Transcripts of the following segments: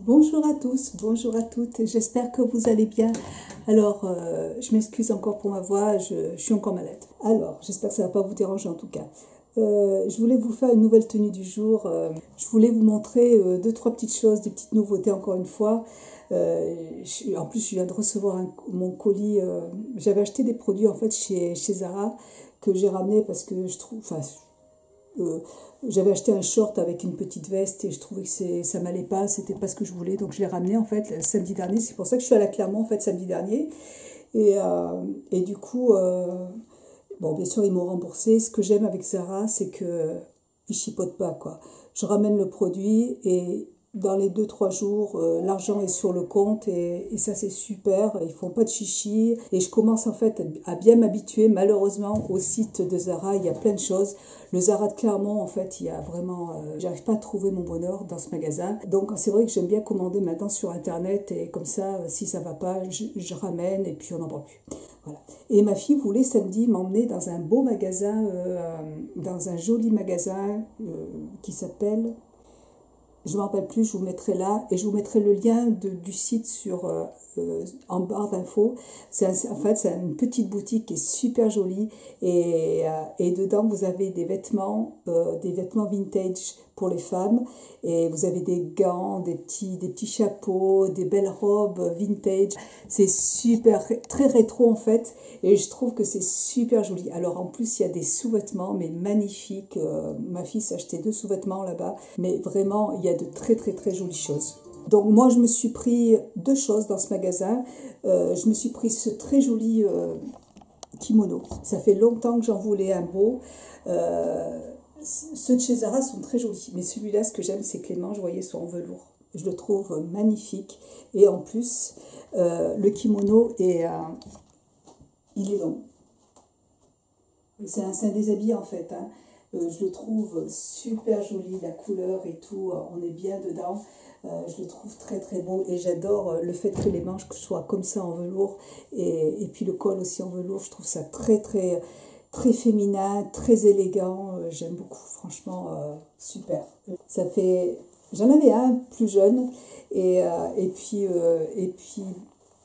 Bonjour à tous, bonjour à toutes, j'espère que vous allez bien. Alors, je m'excuse encore pour ma voix, je suis encore malade. Alors, j'espère que ça ne va pas vous déranger en tout cas. Je voulais vous faire une nouvelle tenue du jour. Je voulais vous montrer deux, trois petites choses, des petites nouveautés encore une fois. En plus, je viens de recevoir mon colis. J'avais acheté des produits en fait chez Zara que j'ai ramené parce que je trouve... Euh, j'avais acheté un short avec une petite veste et je trouvais que ça m'allait pas, c'était pas ce que je voulais, donc je l'ai ramené en fait samedi dernier. C'est pour ça que je suis allée à Clermont en fait samedi dernier et du coup bon, bien sûr ils m'ont remboursé. Ce que j'aime avec Zara, c'est que ils chipotent pas quoi. Je ramène le produit et dans les 2 3 jours, l'argent est sur le compte et ça c'est super, ils font pas de chichi et je commence en fait à bien m'habituer. Malheureusement au site de Zara il y a plein de choses. Le Zara de Clermont en fait il y a vraiment, j'arrive pas à trouver mon bonheur dans ce magasin. Donc c'est vrai que j'aime bien commander maintenant sur internet et comme ça si ça va pas je ramène et puis on n'en prend plus. Voilà. Et ma fille voulait samedi m'emmener dans un beau magasin, dans un joli magasin qui s'appelle... Je ne me rappelle plus, je vous mettrai là et je vous mettrai le lien du site en barre d'infos. En fait, c'est une petite boutique qui est super jolie et dedans vous avez des vêtements vintage pour les femmes et vous avez des gants, des petits chapeaux, des belles robes vintage. C'est super, très rétro en fait et je trouve que c'est super joli. Alors en plus il y a des sous-vêtements mais magnifiques. Ma fille s'est acheté 2 sous-vêtements là-bas, mais vraiment il y a de très très très jolies choses. Donc moi je me suis pris 2 choses dans ce magasin. Je me suis pris ce très joli kimono. Ça fait longtemps que j'en voulais un beau. Ceux de chez Zara sont très jolis, mais celui-là, ce que j'aime, c'est que les manches, vous voyez, sont en velours. Je le trouve magnifique. Et en plus, le kimono il est long. C'est un déshabillé en fait. Hein. Je le trouve super joli, la couleur et tout, on est bien dedans. Je le trouve très très beau et j'adore le fait que les manches soient comme ça en velours et puis le col aussi en velours. Je trouve ça très très très féminin, très élégant. J'aime beaucoup, franchement, super. J'en avais un plus jeune et puis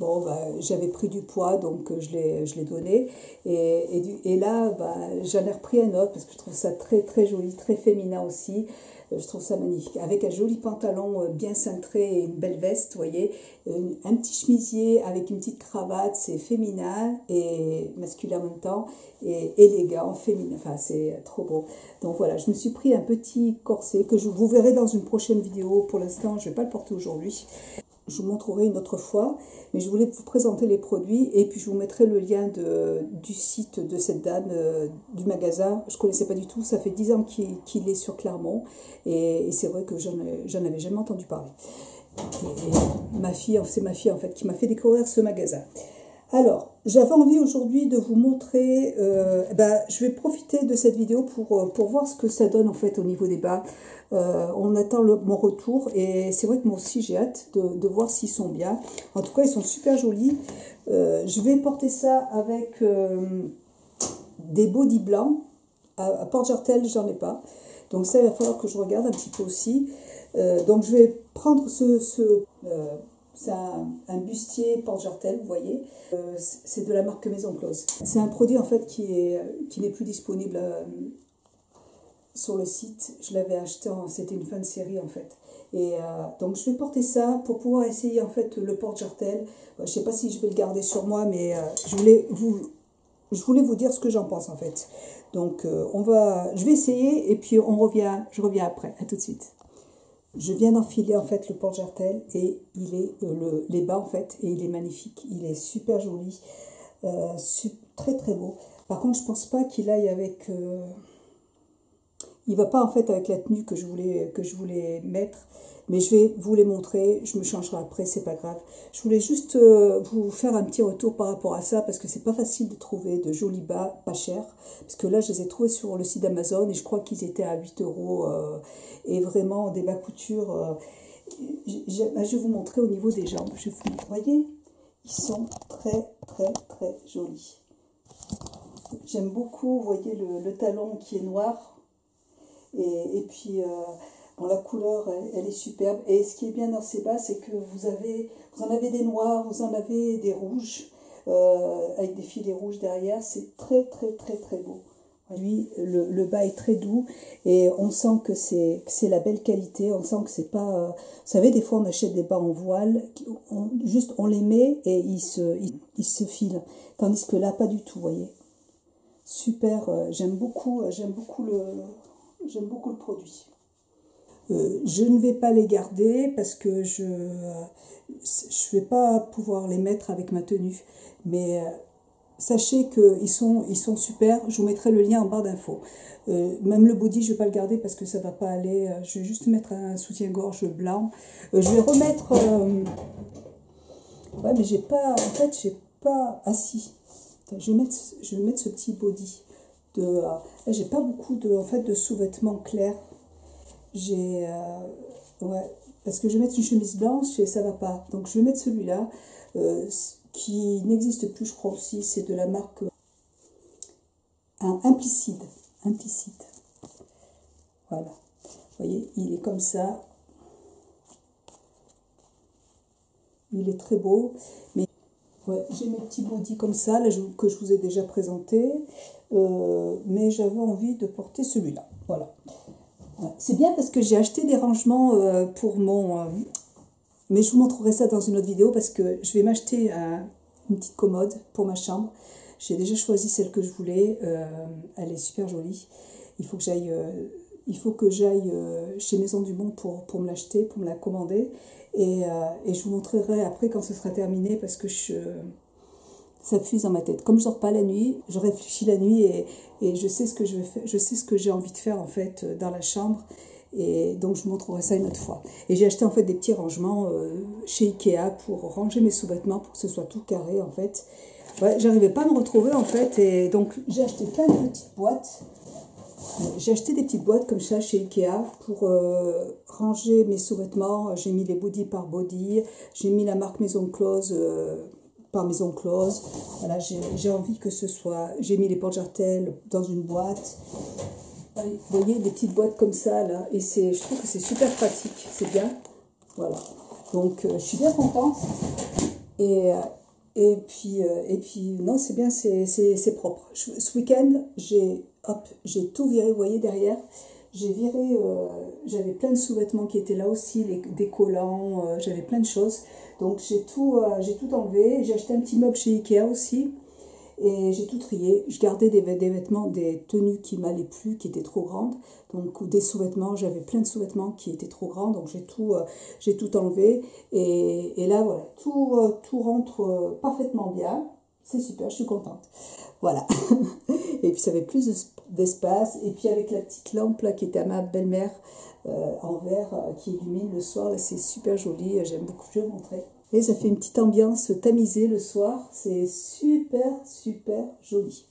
bon, bah, j'avais pris du poids, donc je l'ai donné. Et là, bah, j'en ai repris un autre parce que je trouve ça très très joli, très féminin aussi. Je trouve ça magnifique. Avec un joli pantalon bien cintré et une belle veste, vous voyez. Un petit chemisier avec une petite cravate, c'est féminin et masculin en même temps. Et élégant, féminin. Enfin, c'est trop beau. Donc voilà, je me suis pris un petit corset que vous verrez dans une prochaine vidéo. Pour l'instant, je ne vais pas le porter aujourd'hui. Je vous montrerai une autre fois, mais je voulais vous présenter les produits et puis je vous mettrai le lien du site de cette dame, du magasin. Je ne connaissais pas du tout, ça fait 10 ans qu'il est sur Clermont et c'est vrai que j'en avais jamais entendu parler. Et c'est ma fille en fait qui m'a fait découvrir ce magasin. Alors, j'avais envie aujourd'hui de vous montrer, je vais profiter de cette vidéo pour voir ce que ça donne en fait au niveau des bas. On attend mon retour et c'est vrai que moi aussi j'ai hâte de voir s'ils sont bien. En tout cas, ils sont super jolis. Je vais porter ça avec des bodys blancs. À porte-jartel, j'en ai pas. Donc ça, il va falloir que je regarde un petit peu aussi. Donc je vais prendre c'est un bustier porte-jartel, vous voyez. C'est de la marque Maison Close. C'est un produit en fait qui n'est plus disponible sur le site. Je l'avais acheté, c'était une fin de série en fait. Et donc je vais porter ça pour pouvoir essayer en fait le porte-jartel. Je sais pas si je vais le garder sur moi, mais je voulais vous dire ce que j'en pense en fait. Donc je vais essayer et puis je reviens après. À tout de suite. Je viens d'enfiler en fait le porte-jartel et il est les bas en fait et il est magnifique. Il est super joli, très très beau. Par contre, je pense pas qu'il aille avec. Il va pas en fait avec la tenue que je voulais mettre, mais je vais vous les montrer. Je me changerai après, c'est pas grave. Je voulais juste vous faire un petit retour par rapport à ça parce que c'est pas facile de trouver de jolis bas pas chers. Parce que là, je les ai trouvés sur le site d'Amazon et je crois qu'ils étaient à 8 euros et vraiment des bas couture. Je vais vous montrer au niveau des jambes. Je vous montre, voyez, ils sont très très très jolis. J'aime beaucoup, vous voyez le talon qui est noir. Et puis, Bon, la couleur, elle est superbe. Et ce qui est bien dans ces bas, c'est que vous en avez des noirs, vous en avez des rouges, avec des filets rouges derrière. C'est très, très, très, très beau. Lui, le bas est très doux et on sent que c'est la belle qualité. On sent que c'est pas... vous savez, des fois, on achète des bas en voile, juste on les met et ils se filent. Tandis que là, pas du tout, vous voyez. Super, j'aime beaucoup le produit. Je ne vais pas les garder parce que je vais pas pouvoir les mettre avec ma tenue. Mais sachez qu'ils sont super. Je vous mettrai le lien en barre d'infos. Même le body, je ne vais pas le garder parce que ça ne va pas aller. Je vais juste mettre un soutien-gorge blanc. Je vais remettre... ouais, mais j'ai pas... En fait, j'ai pas... Ah si. Je vais mettre ce petit body. J'ai pas beaucoup de sous-vêtements clairs. Ouais, parce que je vais mettre une chemise blanche et ça va pas. Donc je vais mettre celui-là, qui n'existe plus, je crois aussi. C'est de la marque Implicide. Voilà. Vous voyez, il est comme ça. Il est très beau. Mais ouais, j'ai mes petits bodys comme ça, là, que je vous ai déjà présenté. Mais j'avais envie de porter celui-là. Voilà. C'est bien parce que j'ai acheté des rangements pour mon... mais je vous montrerai ça dans une autre vidéo parce que je vais m'acheter une petite commode pour ma chambre. J'ai déjà choisi celle que je voulais. Elle est super jolie. Il faut que j'aille chez Maison du Monde pour me l'acheter, pour me la commander. Et je vous montrerai après quand ce sera terminé parce que ça fuse dans ma tête. Comme je dors pas la nuit, je réfléchis la nuit et je sais ce que je vais faire, je sais ce que j'ai envie de faire en fait dans la chambre. Et donc je vous montrerai ça une autre fois. Et j'ai acheté en fait des petits rangements chez Ikea pour ranger mes sous-vêtements pour que ce soit tout carré en fait. Ouais, j'arrivais pas à me retrouver en fait et donc j'ai acheté plein de petites boîtes. J'ai acheté des petites boîtes comme ça chez Ikea pour ranger mes sous-vêtements. J'ai mis les body par body, j'ai mis la marque Maison Close par Maison Close. Voilà, j'ai envie que ce soit... J'ai mis les porte-jartelles dans une boîte. Vous voyez, des petites boîtes comme ça, là. Et je trouve que c'est super pratique. C'est bien. Voilà. Donc, je suis bien contente. Et puis non, c'est bien, c'est propre. Ce week-end, j'ai tout viré, vous voyez, derrière. J'ai viré, j'avais plein de sous-vêtements qui étaient là aussi, des collants, j'avais plein de choses. Donc j'ai tout enlevé. J'ai acheté un petit meuble chez Ikea aussi. Et j'ai tout trié. Je gardais des vêtements, des tenues qui m'allaient plus, qui étaient trop grandes. Donc, ou des sous-vêtements. J'avais plein de sous-vêtements qui étaient trop grands. Donc, j'ai tout enlevé. Et là, voilà. Tout rentre parfaitement bien. C'est super, je suis contente. Voilà. Et puis, ça avait plus d'espace. Et puis, avec la petite lampe là, qui était à ma belle-mère en verre, qui illumine le soir, là, c'est super joli. J'aime beaucoup. Je vais vous montrer. Et ça fait une petite ambiance tamisée le soir. C'est super, super joli.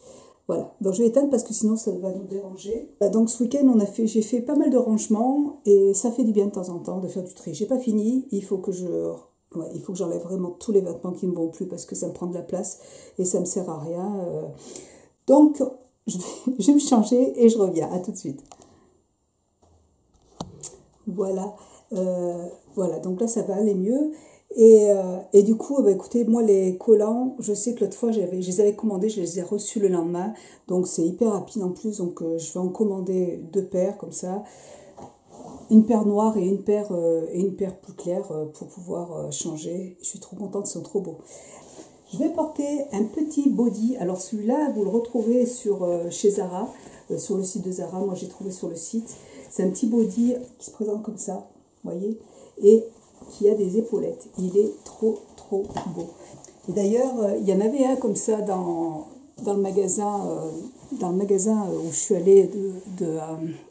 Voilà. Donc je vais éteindre parce que sinon ça va nous déranger. Donc ce week-end, j'ai fait pas mal de rangements et ça fait du bien de temps en temps de faire du tri. J'ai pas fini. Il faut que j'enlève vraiment tous les vêtements qui ne me vont plus parce que ça me prend de la place et ça me sert à rien. Donc je vais me changer et je reviens. À tout de suite. Voilà. Voilà. Donc là ça va aller mieux. Et du coup, écoutez, moi les collants, je sais que l'autre fois je les avais commandés, je les ai reçus le lendemain, donc c'est hyper rapide en plus, donc je vais en commander 2 paires comme ça, une paire noire et une paire plus claire pour pouvoir changer. Je suis trop contente, ils sont trop beaux. Je vais porter un petit body, alors celui-là vous le retrouvez chez Zara, sur le site de Zara, moi j'ai trouvé sur le site, c'est un petit body qui se présente comme ça, vous voyez, et qui a des épaulettes. Il est trop beau. Et d'ailleurs, il y en avait un comme ça dans le magasin où je suis allée de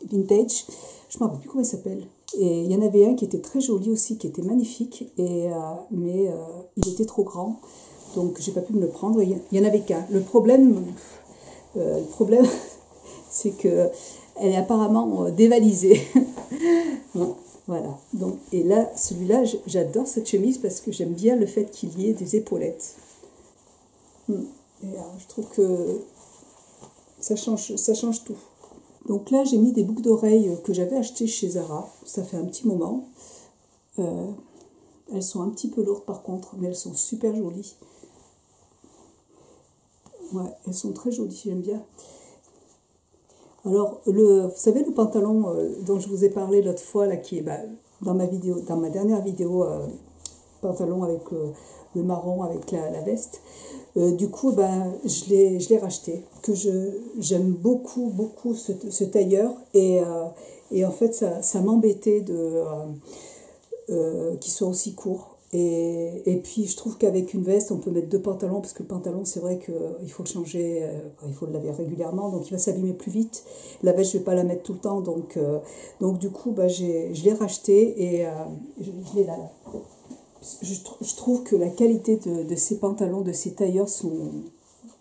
Vintage. Je ne me rappelle plus comment il s'appelle. Et il y en avait un qui était très joli aussi, qui était magnifique, mais il était trop grand. Donc, j'ai pas pu me le prendre. Il y en avait qu'un. Le problème c'est que elle est apparemment dévalisée. Bon. Voilà, donc, et là, celui-là, j'adore cette chemise parce que j'aime bien le fait qu'il y ait des épaulettes. Et je trouve que ça change tout. Donc là, j'ai mis des boucles d'oreilles que j'avais achetées chez Zara. Ça fait un petit moment. Elles sont un petit peu lourdes par contre, mais elles sont super jolies. Ouais, elles sont très jolies, j'aime bien. Alors, vous savez le pantalon dont je vous ai parlé l'autre fois, là, qui est dans ma dernière vidéo, pantalon avec le marron, avec la veste. Du coup, je l'ai racheté. J'aime beaucoup, beaucoup ce tailleur. Et en fait, ça m'embêtait qu'il soit aussi court. Et puis, je trouve qu'avec une veste, on peut mettre 2 pantalons, parce que le pantalon, c'est vrai qu'il faut le changer, il faut le laver régulièrement, donc il va s'abîmer plus vite. La veste, je ne vais pas la mettre tout le temps, donc du coup, je l'ai racheté et je l'ai là. Je trouve que la qualité de ces pantalons, de ces tailleurs, sont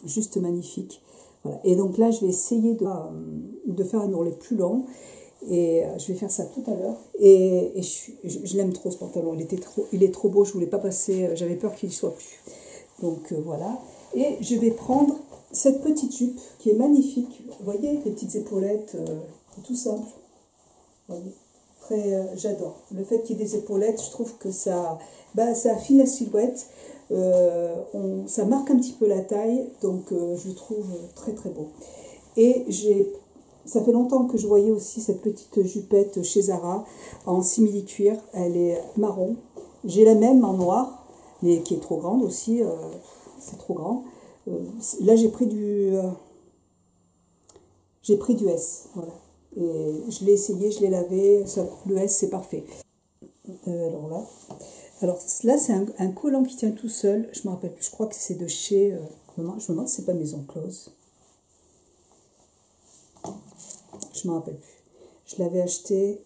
juste magnifiques. Voilà. Et donc là, je vais essayer de faire un ourlet plus long. Et je vais faire ça tout à l'heure. Et je l'aime trop ce pantalon. Il est trop beau. Je ne voulais pas passer. J'avais peur qu'il n'y soit plus. Donc voilà. Et je vais prendre cette petite jupe qui est magnifique. Vous voyez, les petites épaulettes, tout simple. Vous voyez. J'adore. Le fait qu'il y ait des épaulettes, je trouve que ça affine la silhouette. Ça marque un petit peu la taille. Donc je le trouve très très beau. Et ça fait longtemps que je voyais aussi cette petite jupette chez Zara en simili-cuir. Elle est marron. J'ai la même en noir, mais qui est trop grande aussi. C'est trop grand. Là, j'ai pris du S. Voilà. Et je l'ai essayé, je l'ai lavé. Le S, c'est parfait. Alors là, c'est un collant qui tient tout seul. Je me rappelle plus. Je crois que c'est de chez. Je me demande si c'est pas Maison Close. Je ne me rappelle plus. J'avais acheté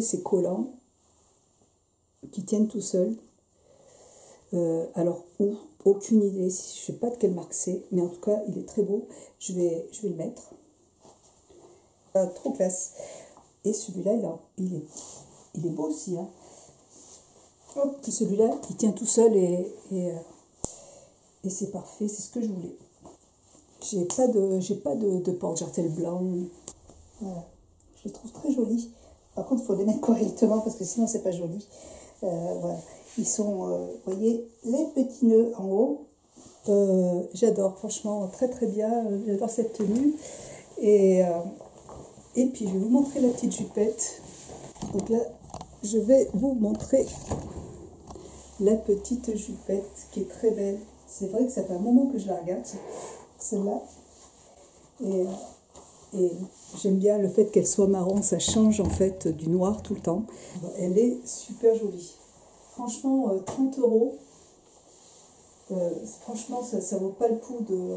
ces collants qui tiennent tout seuls. Alors, aucune idée. Je ne sais pas de quelle marque c'est, mais en tout cas, il est très beau. Je vais le mettre. Trop classe. Et celui-là, il est beau aussi. Hein. Hop, celui-là, il tient tout seul et c'est parfait. C'est ce que je voulais. J'ai pas de porte-jartel blanc. Voilà. Je les trouve très jolis. Par contre, il faut les mettre correctement parce que sinon, c'est pas joli. Voilà. Ils sont, vous voyez, les petits nœuds en haut. J'adore, franchement, très très bien. J'adore cette tenue. Et puis, je vais vous montrer la petite jupette. Donc là, je vais vous montrer la petite jupette qui est très belle. C'est vrai que ça fait un moment que je la regarde. Celle-là. Et j'aime bien le fait qu'elle soit marron, ça change en fait du noir tout le temps. Elle est super jolie. Franchement, 30 €. Franchement, ça vaut pas le coup de.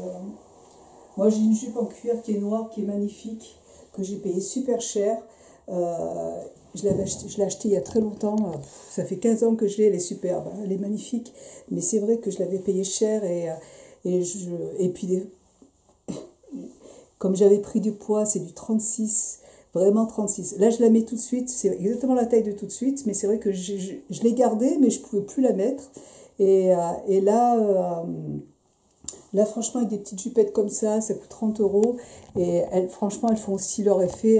Moi, j'ai une jupe en cuir qui est noire, qui est magnifique, que j'ai payé super cher. Je l'ai achetée il y a très longtemps. Ça fait 15 ans que je l'ai, elle est superbe, elle est magnifique. Mais c'est vrai que je l'avais payé cher et puis, comme j'avais pris du poids, c'est du 36, vraiment 36. Là, je la mets tout de suite, c'est exactement la taille de tout de suite, mais c'est vrai que je l'ai gardée, mais je ne pouvais plus la mettre. Et là, franchement, avec des petites jupettes comme ça coûte 30 €. Et franchement, elles font aussi leur effet.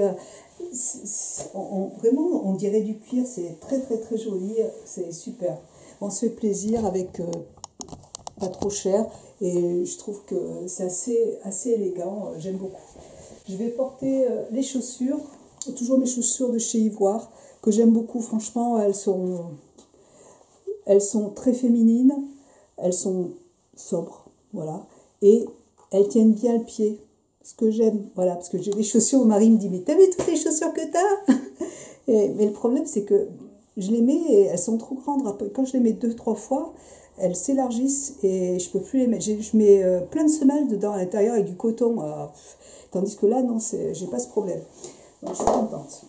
Vraiment, on dirait du cuir, c'est très très très joli, c'est super. On se fait plaisir avec pas trop cher et je trouve que c'est assez élégant, j'aime beaucoup. Je vais porter les chaussures, toujours mes chaussures de chez Ivoire, que j'aime beaucoup, franchement, elles sont très féminines, elles sont sobres, voilà, et elles tiennent bien le pied. Ce que j'aime, voilà, parce que j'ai des chaussures, mon mari me dit, mais t'as vu toutes les chaussures que t'as? Mais le problème, c'est que je les mets et elles sont trop grandes. Quand je les mets 2-3 fois, elles s'élargissent et je peux plus les mettre. Je mets plein de semelles dedans à l'intérieur avec du coton. Tandis que là, non, j'ai pas ce problème. Donc je suis contente.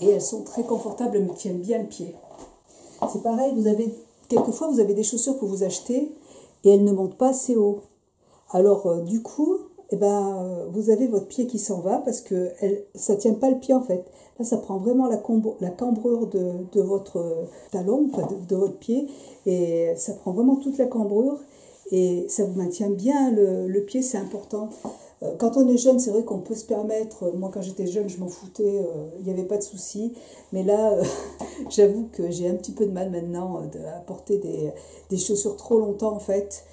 Et elles sont très confortables, elles me tiennent bien le pied. C'est pareil, quelquefois, vous avez des chaussures que vous achetez et elles ne montent pas assez haut. Alors, du coup, vous avez votre pied qui s'en va parce que ça ne tient pas le pied en fait. Là, ça prend vraiment la cambrure de votre talon, enfin de votre pied, et ça prend vraiment toute la cambrure et ça vous maintient bien le pied, c'est important. Quand on est jeune, c'est vrai qu'on peut se permettre, moi quand j'étais jeune, je m'en foutais, il n'y avait pas de souci, mais là, j'avoue que j'ai un petit peu de mal maintenant à porter des chaussures trop longtemps en fait.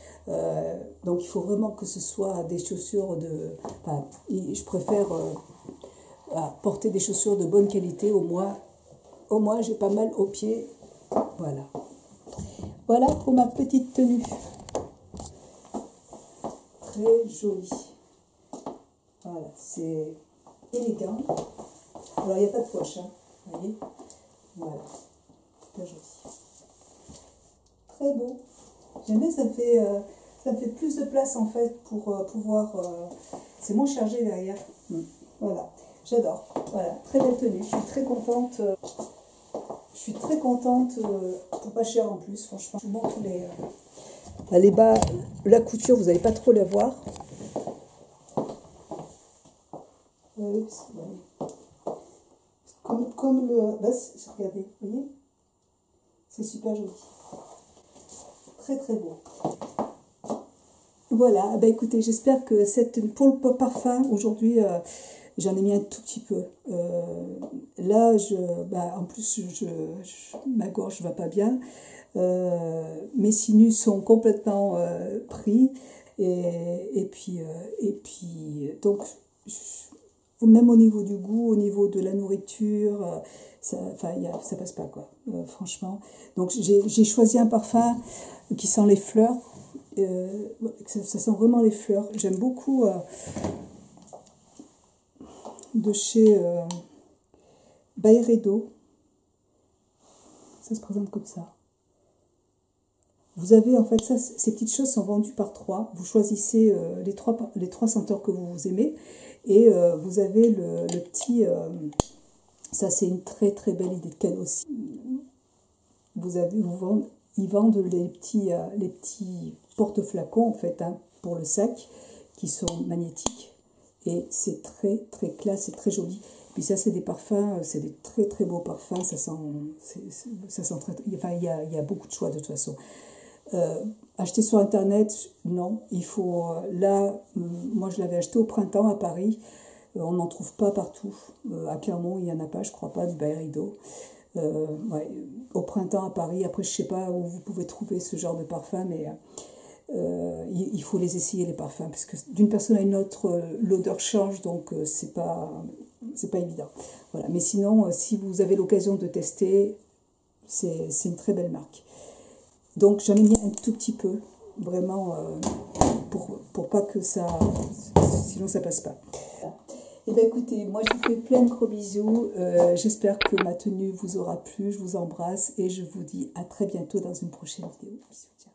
Donc il faut vraiment que ce soit des chaussures de... Enfin, je préfère porter des chaussures de bonne qualité, au moins j'ai pas mal aux pieds. Voilà. Voilà pour ma petite tenue. Très jolie. Voilà, c'est élégant. Alors, il n'y a pas de poche, hein, vous voyez. Voilà, très joli. Très beau. J'aime bien, ça me fait plus de place, en fait, pour pouvoir... c'est moins chargé derrière. Voilà, j'adore. Voilà, très belle tenue. Je suis très contente. Je suis très contente, pour pas cher en plus, franchement. Je vous montre les bas, la couture, vous n'allez pas trop la voir. Comme le... Bah, regardez, vous voyez, c'est super joli. Très très beau. Voilà, bah écoutez, j'espère que pour le parfum, aujourd'hui, j'en ai mis un tout petit peu. Là, en plus, ma gorge ne va pas bien. Mes sinus sont complètement pris. Et puis, donc, même au niveau du goût, au niveau de la nourriture, ça passe pas, quoi, franchement. Donc, j'ai choisi un parfum qui sent les fleurs. Ça sent vraiment les fleurs. J'aime beaucoup de chez Byredo. Ça se présente comme ça. Vous avez en fait ça, ces petites choses sont vendues par 3. Vous choisissez les trois senteurs que vous aimez et vous avez le petit. Ça c'est une très très belle idée de cadeau aussi. Ils vendent les petits porte-flacons en fait, hein, pour le sac qui sont magnétiques et c'est très très classe, c'est très joli. Puis ça c'est des parfums, c'est des très très beaux parfums, ça sent très, enfin il y a beaucoup de choix de toute façon. Acheter sur internet, non, il faut là, moi je l'avais acheté au printemps à Paris, on n'en trouve pas partout, à Clermont il n'y en a pas, je crois pas, du Byredo. Ouais, au printemps à Paris, après je sais pas où vous pouvez trouver ce genre de parfum, mais il faut les essayer les parfums, parce que d'une personne à une autre, l'odeur change, donc c'est pas évident. Voilà. Mais sinon, si vous avez l'occasion de tester, c'est une très belle marque. Donc j'en ai mis un tout petit peu, vraiment, pour pas que ça... Sinon ça passe pas. Et bien écoutez, moi je vous fais plein de gros bisous. J'espère que ma tenue vous aura plu. Je vous embrasse et je vous dis à très bientôt dans une prochaine vidéo. Bisous, ciao.